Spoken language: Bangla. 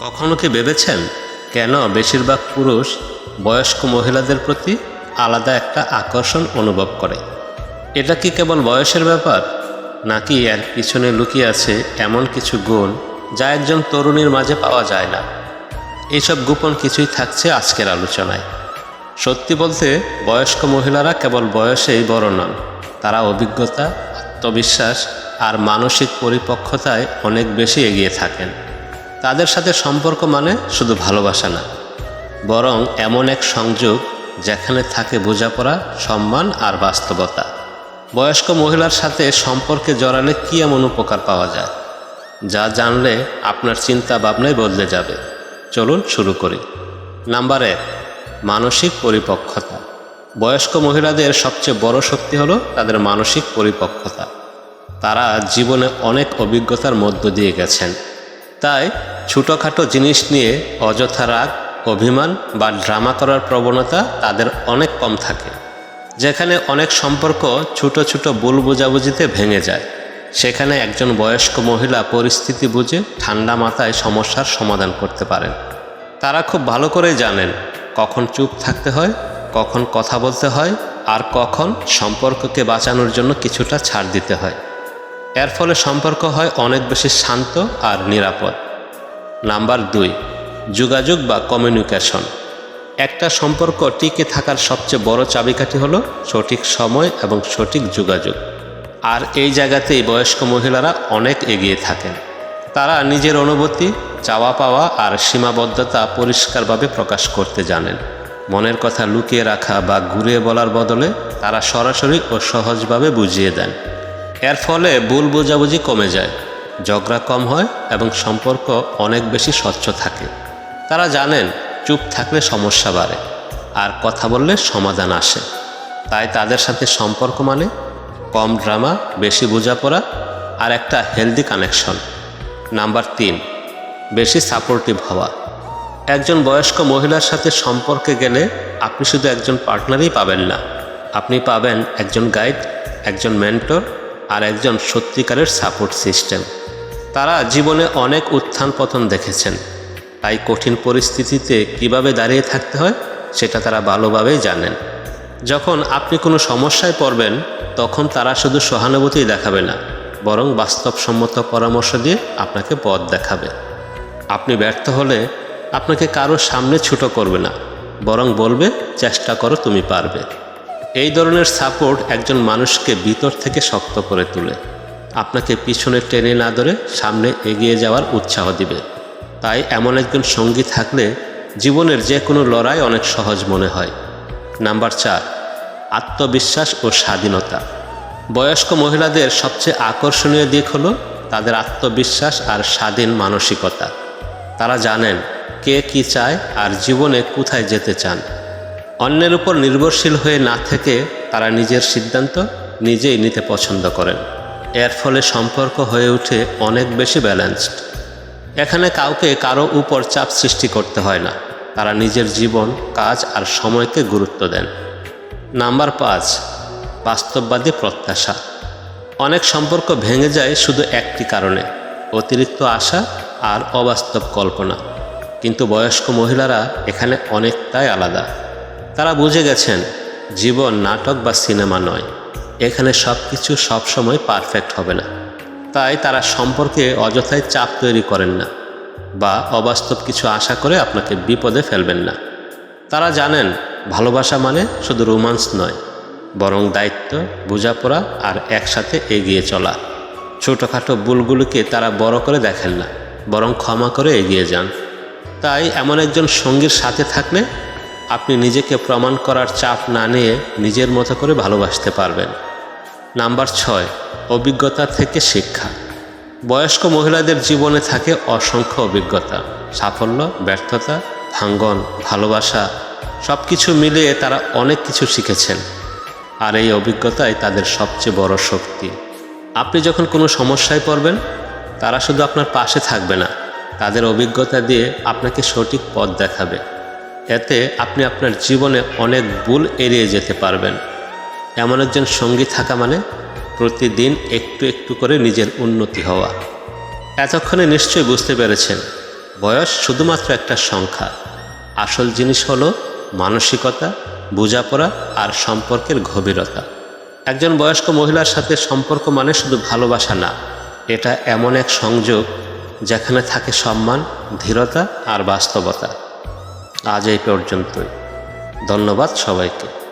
কখনো কি ভেবেছেন কেন বেশিরভাগ পুরুষ বয়স্ক মহিলাদের প্রতি আলাদা একটা আকর্ষণ অনুভব করে? এটা কি কেবল বয়সের ব্যাপার, নাকি এর পিছনে লুকিয়ে আছে এমন কিছু গুণ যা একজন তরুণীর মাঝে পাওয়া যায় না? এইসব গোপন কিছুই থাকছে আজকের আলোচনায়। সত্যি বলতে, বয়স্ক মহিলারা কেবল বয়সেই বড় নন, তারা অভিজ্ঞতা, আত্মবিশ্বাস আর মানসিক পরিপক্কতায় অনেক বেশি এগিয়ে থাকেন। তাদের সাথে সম্পর্ক মানে শুধু ভালোবাসা না, বরং এমন এক সংযোগ যেখানে থাকে বোঝাপড়া, সম্মান আর বাস্তবতা। বয়স্ক মহিলার সাথে সম্পর্কে জড়ালে কী এমন উপকার পাওয়া যায়, যা জানলে আপনার চিন্তা ভাবনাই বদলে যাবে। চলুন শুরু করি। নাম্বার 1, মানসিক পরিপক্কতা। বয়স্ক মহিলাদের সবচেয়ে বড় শক্তি হলো তাদের মানসিক পরিপক্কতা। তারা জীবনে অনেক অভিজ্ঞতার মধ্য দিয়ে গেছেন, তাই ছোটোখাটো জিনিস নিয়ে অযথা রাগ, অভিমান বা ড্রামা করার প্রবণতা তাদের অনেক কম থাকে। যেখানে অনেক সম্পর্ক ছোট ছোট ভুল বোঝাবুঝিতে ভেঙে যায়, সেখানে একজন বয়স্ক মহিলা পরিস্থিতি বুঝে ঠান্ডা মাথায় সমস্যার সমাধান করতে পারেন। তারা খুব ভালো করেই জানেন কখন চুপ থাকতে হয়, কখন কথা বলতে হয়, আর কখন সম্পর্ককে বাঁচানোর জন্য কিছুটা ছাড় দিতে হয়। এর ফলে সম্পর্ক হয় অনেক বেশি শান্ত আর নিরাপদ। নাম্বার 2, যোগাযোগ বা কমিউনিকেশন। একটা সম্পর্ক টিকে থাকার সবচেয়ে বড় চাবিকাঠি হলো সঠিক সময় এবং সঠিক যোগাযোগ। আর এই জায়গাতেই বয়স্ক মহিলারা অনেক এগিয়ে থাকেন। তারা নিজের অনুভূতি, চাওয়া পাওয়া আর সীমাবদ্ধতা পরিষ্কারভাবে প্রকাশ করতে জানেন। মনের কথা লুকিয়ে রাখা বা ঘুরিয়ে বলার বদলে তারা সরাসরি ও সহজভাবে বুঝিয়ে দেন। এর ফলে ভুল বোঝাবুঝি কমে যায়, ঝগড়া কম হয় এবং সম্পর্ক অনেক বেশি স্বচ্ছ থাকে। তারা জানেন চুপ থাকলে সমস্যা বাড়ে, আর কথা বললে সমাধান আসে। তাই তাদের সাথে সম্পর্ক মানে কম ড্রামা, বেশি বোঝাপড়া আর একটা হেলদি কানেকশন। নাম্বার 3, বেশি সাপোর্টিভ হওয়া। একজন বয়স্ক মহিলার সাথে সম্পর্কে গেলে আপনি শুধু একজন পার্টনারই পাবেন না, আপনি পাবেন একজন গাইড, একজন মেন্টর আর একজন সত্যিকারের সাপোর্ট সিস্টেম। তারা জীবনে অনেক উত্থান পতন দেখেছেন, তাই কঠিন পরিস্থিতিতে কিভাবে দাঁড়িয়ে থাকতে হয় সেটা তারা ভালোভাবেই জানেন। যখন আপনি কোনো সমস্যায় পড়বেন, তখন তারা শুধু সহানুভূতি দেখাবে না, বরং বাস্তবসম্মত পরামর্শ দিয়ে আপনাকে পথ দেখাবে। আপনি ব্যর্থ হলে আপনাকে কারো সামনে ছোট করবে না, বরং বলবে, চেষ্টা করো, তুমি পারবে। এই ধরনের সাপোর্ট একজন মানুষকে ভিতর থেকে শক্ত করে তোলে, আপনাকে পিছনে টেনে না ধরে সামনে এগিয়ে যাওয়ার উৎসাহ দিবে। তাই এমন একজন সঙ্গী থাকলে জীবনের যে কোনো লড়াই অনেক সহজ মনে হয়। নাম্বার 4, আত্মবিশ্বাস ও স্বাধীনতা। বয়স্ক মহিলাদের সবচেয়ে আকর্ষণীয় দিক হলো তাদের আত্মবিশ্বাস আর স্বাধীন মানসিকতা। তারা জানেন কে কী চায় আর জীবনে কোথায় যেতে চান। অন্যের উপর নির্ভরশীল হয়ে না থেকে তারা নিজের সিদ্ধান্ত নিজেই নিতে পছন্দ করেন। এর ফলে সম্পর্ক হয়ে ওঠে অনেক বেশি ব্যালেন্সড। এখানে কাউকে কারো উপর চাপ সৃষ্টি করতে হয় না, তারা নিজের জীবন, কাজ আর সময়কে গুরুত্ব দেন। নাম্বার 5, বাস্তববাদী প্রত্যাশা। অনেক সম্পর্ক ভেঙে যায় শুধু একটি কারণে, অতিরিক্ত আশা আর অবাস্তব কল্পনা। কিন্তু বয়স্ক মহিলারা এখানে অনেকটাই আলাদা। তারা বুঝে গেছেন জীবন নাটক বা সিনেমা নয়, এখানে সব কিছু সবসময় পারফেক্ট হবে না। তাই তারা সম্পর্কে অযথাই চাপ তৈরি করেন না বা অবাস্তব কিছু আশা করে আপনাকে বিপদে ফেলবেন না। তারা জানেন ভালোবাসা মানে শুধু রোমান্স নয়, বরং দায়িত্ব, বোঝাপড়া আর একসাথে এগিয়ে চলা। ছোটোখাটো ভুলগুলোকে তারা বড় করে দেখেন না, বরং ক্ষমা করে এগিয়ে যান। তাই এমন একজন সঙ্গীর সাথে থাকলে আপনি নিজেকে প্রমাণ করার চাপ না নিয়ে নিজের মতো করে ভালোবাসতে পারবেন। নাম্বার 6, অভিজ্ঞতা থেকে শিক্ষা। বয়স্ক মহিলাদের জীবনে থাকে অসংখ্য অভিজ্ঞতা, সাফল্য, ব্যর্থতা, ভাঙ্গন, ভালোবাসা, সব কিছু মিলিয়ে তারা অনেক কিছু শিখেছেন। আর এই অভিজ্ঞতাই তাদের সবচেয়ে বড় শক্তি। আপনি যখন কোনো সমস্যায় পড়বেন, তারা শুধু আপনার পাশে থাকবে না, তাদের অভিজ্ঞতা দিয়ে আপনাকে সঠিক পথ দেখাবে। এতে আপনি আপনার জীবনে অনেক ভুল এড়িয়ে যেতে পারবেন। এমন একজন সঙ্গী থাকা মানে প্রতিদিন একটু একটু করে নিজের উন্নতি হওয়া। এতক্ষণে নিশ্চয়ই বুঝতে পেরেছেন বয়স শুধুমাত্র একটা সংখ্যা, আসল জিনিস হলো মানসিকতা, বোঝাপড়া আর সম্পর্কের গভীরতা। একজন বয়স্ক মহিলার সাথে সম্পর্ক মানে শুধু ভালোবাসা না, এটা এমন এক সংযোগ যেখানে থাকে সম্মান, ধীরতা আর বাস্তবতা। আজ এই পর্যন্তই। ধন্যবাদ সবাইকে।